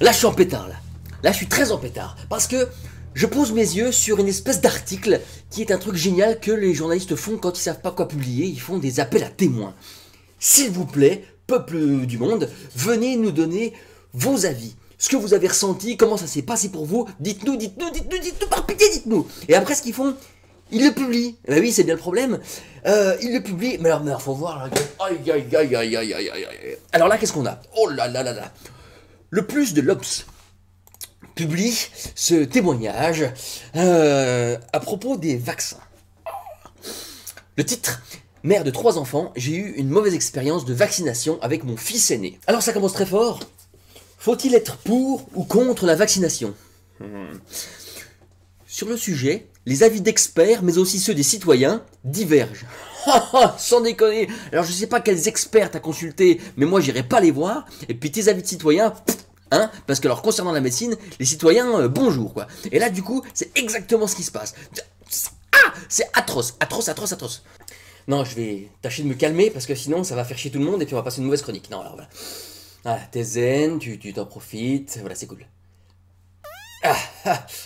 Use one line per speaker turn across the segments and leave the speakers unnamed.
Là, je suis en pétard, là. Là, je suis très en pétard. Parce que je pose mes yeux sur une espèce d'article qui est un truc génial que les journalistes font quand ils savent pas quoi publier. Ils font des appels à témoins. S'il vous plaît, peuple du monde, venez nous donner vos avis. Ce que vous avez ressenti, comment ça s'est passé pour vous. Dites-nous, par pitié, dites-nous. Et après, ce qu'ils font, ils le publient. Eh ben oui, c'est bien le problème. Ils le publient. Mais alors, faut voir. Là. Aïe, aïe, aïe, aïe, aïe, aïe, aïe. Alors là, qu'est-ce qu'on a? Oh là là là là. Le plus de l'Obs publie ce témoignage à propos des vaccins. Le titre: mère de 3 enfants, j'ai eu une mauvaise expérience de vaccination avec mon fils aîné. Alors ça commence très fort. Faut-il être pour ou contre la vaccination? Sur le sujet, les avis d'experts, mais aussi ceux des citoyens, divergent. Sans déconner. Alors je sais pas quels experts t'as consulté, mais moi j'irai pas les voir. Et puis tes avis de citoyens, hein, parce que alors concernant la médecine, les citoyens, bonjour quoi. Et là du coup, c'est exactement ce qui se passe. Ah, c'est atroce, atroce, atroce, atroce. Non, je vais tâcher de me calmer parce que sinon ça va faire chier tout le monde et puis on va passer une mauvaise chronique. Non, alors voilà. Ah, t'es zen, tu t'en profites, voilà, c'est cool.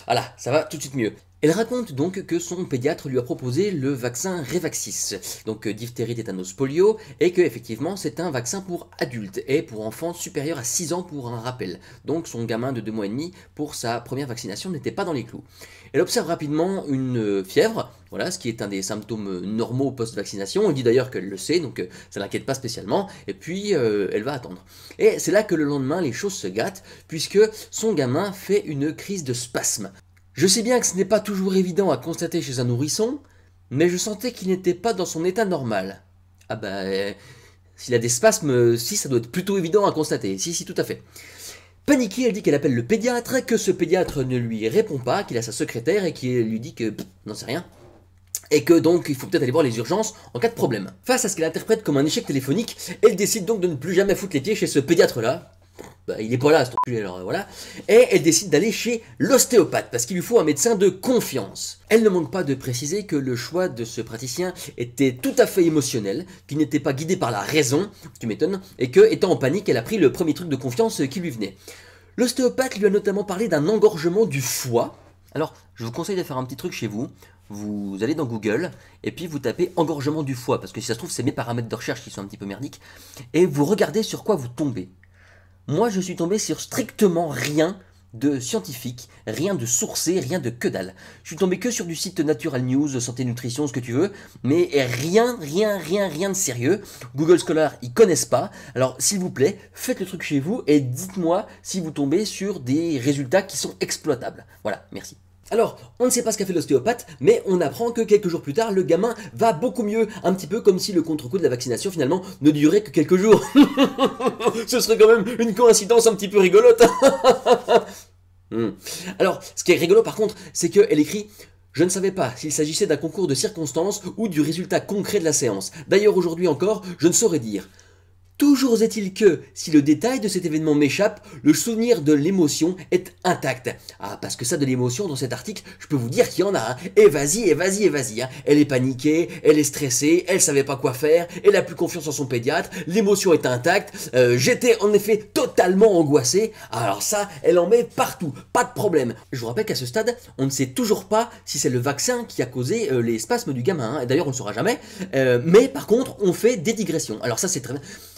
Voilà, ça va tout de suite mieux. Elle raconte donc que son pédiatre lui a proposé le vaccin Revaxis, donc diphtérie, tétanos, polio, et que effectivement c'est un vaccin pour adultes et pour enfants supérieurs à 6 ans pour un rappel. Donc son gamin de 2 mois et demi pour sa première vaccination n'était pas dans les clous. Elle observe rapidement une fièvre, voilà, ce qui est un des symptômes normaux post-vaccination. Elle dit d'ailleurs qu'elle le sait, donc ça l'inquiète pas spécialement, et puis elle va attendre. Et c'est là que le lendemain les choses se gâtent, puisque son gamin fait une crise de spasme. Je sais bien que ce n'est pas toujours évident à constater chez un nourrisson, mais je sentais qu'il n'était pas dans son état normal. Ah bah, s'il a des spasmes, si, ça doit être plutôt évident à constater. Si, tout à fait. Paniquée, elle dit qu'elle appelle le pédiatre, que ce pédiatre ne lui répond pas, qu'il a sa secrétaire et qu'il lui dit que n'en sait rien. Et que donc il faut peut-être aller voir les urgences en cas de problème. Face à ce qu'elle interprète comme un échec téléphonique, elle décide donc de ne plus jamais foutre les pieds chez ce pédiatre-là. Bah, il est pas là, ce truc, alors voilà. Et elle décide d'aller chez l'ostéopathe, parce qu'il lui faut un médecin de confiance. Elle ne manque pas de préciser que le choix de ce praticien était tout à fait émotionnel, qu'il n'était pas guidé par la raison, tu m'étonnes, et que, étant en panique, elle a pris le premier truc de confiance qui lui venait. L'ostéopathe lui a notamment parlé d'un engorgement du foie. Alors, je vous conseille de faire un petit truc chez vous. Vous allez dans Google, et puis vous tapez engorgement du foie, parce que si ça se trouve, c'est mes paramètres de recherche qui sont un petit peu merdiques, et vous regardez sur quoi vous tombez. Moi, je suis tombé sur strictement rien de scientifique, rien de sourcé, rien de que dalle. Je suis tombé que sur du site Natural News, Santé Nutrition, ce que tu veux, mais rien de sérieux. Google Scholar, ils connaissent pas. Alors, s'il vous plaît, faites le truc chez vous et dites-moi si vous tombez sur des résultats qui sont exploitables. Voilà, merci. Alors, on ne sait pas ce qu'a fait l'ostéopathe, mais on apprend que quelques jours plus tard, le gamin va beaucoup mieux. Un petit peu comme si le contre-coup de la vaccination, finalement, ne durait que quelques jours. Ce serait quand même une coïncidence un petit peu rigolote. Alors, ce qui est rigolo par contre, c'est qu'elle écrit: je ne savais pas s'il s'agissait d'un concours de circonstances ou du résultat concret de la séance. D'ailleurs, aujourd'hui encore, je ne saurais dire. Toujours est-il que, si le détail de cet événement m'échappe, le souvenir de l'émotion est intact. Ah, parce que ça, de l'émotion, dans cet article, je peux vous dire qu'il y en a. Hein. Et vas-y. Hein. Elle est paniquée, elle est stressée, elle savait pas quoi faire, elle a plus confiance en son pédiatre, l'émotion est intacte, j'étais en effet totalement angoissé. Alors ça, elle en met partout, pas de problème. Je vous rappelle qu'à ce stade, on ne sait toujours pas si c'est le vaccin qui a causé les spasmes du gamin. Hein. Et d'ailleurs, on ne le saura jamais. Mais par contre, on fait des digressions. Alors ça, c'est très...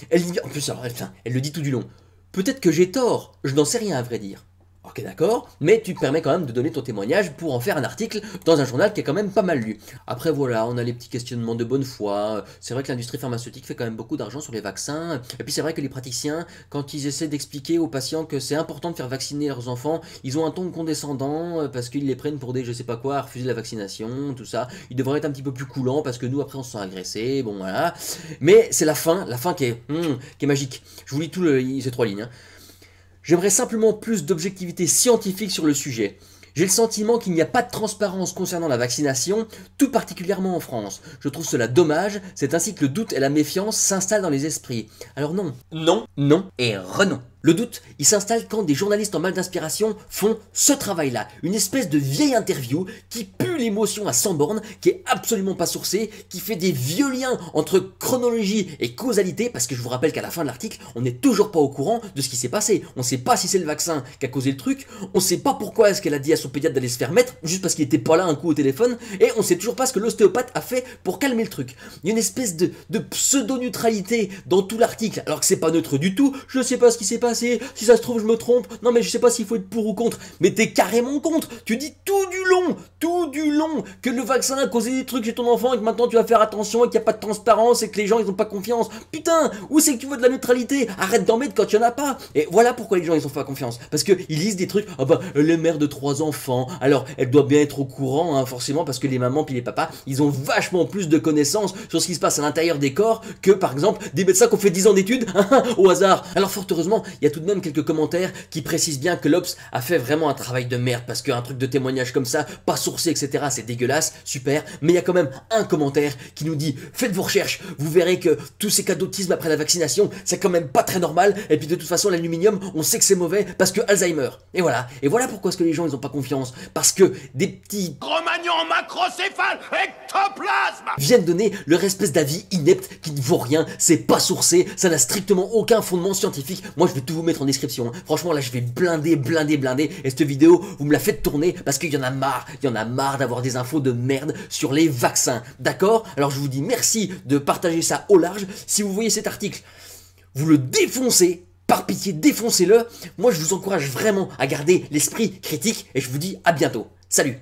Elle dit, en plus, alors, elle le dit tout du long. Peut-être que j'ai tort, je n'en sais rien à vrai dire. Ok, d'accord, mais tu te permets quand même de donner ton témoignage pour en faire un article dans un journal qui est quand même pas mal lu. Après voilà, on a les petits questionnements de bonne foi. C'est vrai que l'industrie pharmaceutique fait quand même beaucoup d'argent sur les vaccins. Et puis c'est vrai que les praticiens, quand ils essaient d'expliquer aux patients que c'est important de faire vacciner leurs enfants, ils ont un ton condescendant parce qu'ils les prennent pour des je sais pas quoi, à refuser la vaccination, tout ça. Ils devraient être un petit peu plus coulants parce que nous après on se sent agressés, bon voilà. Mais c'est la fin qui est magique. Je vous lis ces 3 lignes. Hein. J'aimerais simplement plus d'objectivité scientifique sur le sujet. J'ai le sentiment qu'il n'y a pas de transparence concernant la vaccination, tout particulièrement en France. Je trouve cela dommage, c'est ainsi que le doute et la méfiance s'installent dans les esprits. Alors non et renon. Le doute, il s'installe quand des journalistes en mal d'inspiration font ce travail-là. Une espèce de vieille interview qui pue l'émotion à 100 bornes, qui est absolument pas sourcée, qui fait des vieux liens entre chronologie et causalité, parce que je vous rappelle qu'à la fin de l'article, on n'est toujours pas au courant de ce qui s'est passé. On sait pas si c'est le vaccin qui a causé le truc, on sait pas pourquoi est-ce qu'elle a dit à son pédiatre d'aller se faire mettre, juste parce qu'il était pas là un coup au téléphone, et on sait toujours pas ce que l'ostéopathe a fait pour calmer le truc. Il y a une espèce de pseudo-neutralité dans tout l'article, alors que c'est pas neutre du tout. Je sais pas ce qui s'est passé, si ça se trouve je me trompe, non mais je sais pas s'il faut être pour ou contre, mais t'es carrément contre. Tu dis tout du long, que le vaccin a causé des trucs chez ton enfant et que maintenant tu vas faire attention et qu'il n'y a pas de transparence et que les gens ils ont pas confiance. Putain, où c'est que tu veux de la neutralité? Arrête d'en mettre quand il y en a pas. Et voilà pourquoi les gens ils ont pas confiance, parce que ils lisent des trucs, ah bah elle est mère de 3 enfants, alors elle doit bien être au courant, hein, forcément, parce que les mamans puis les papas, ils ont vachement plus de connaissances sur ce qui se passe à l'intérieur des corps que par exemple des médecins qui ont fait 10 ans d'études au hasard. Alors fort heureusement, il y a tout de même quelques commentaires qui précisent bien que l'Obs a fait vraiment un travail de merde, parce qu'un truc de témoignage comme ça, pas sourcé, etc., c'est dégueulasse, super, mais il y a quand même un commentaire qui nous dit « Faites vos recherches, vous verrez que tous ces cas d'autisme après la vaccination, c'est quand même pas très normal, et puis de toute façon l'aluminium, on sait que c'est mauvais parce que Alzheimer. » Et voilà pourquoi est-ce que les gens ils ont pas confiance, parce que des petits
Cro-Magnon macrocéphale ectoplasme
viennent donner leur espèce d'avis inepte qui ne vaut rien, c'est pas sourcé, ça n'a strictement aucun fondement scientifique. Moi je vais tout vous mettre en description, hein. Franchement là je vais blinder, et cette vidéo vous me la faites tourner parce qu'il y en a marre d'avoir des infos de merde sur les vaccins, d'accord? Alors je vous dis merci de partager ça au large. Si vous voyez cet article, vous le défoncez, par pitié défoncez-le. Moi je vous encourage vraiment à garder l'esprit critique et je vous dis à bientôt. Salut!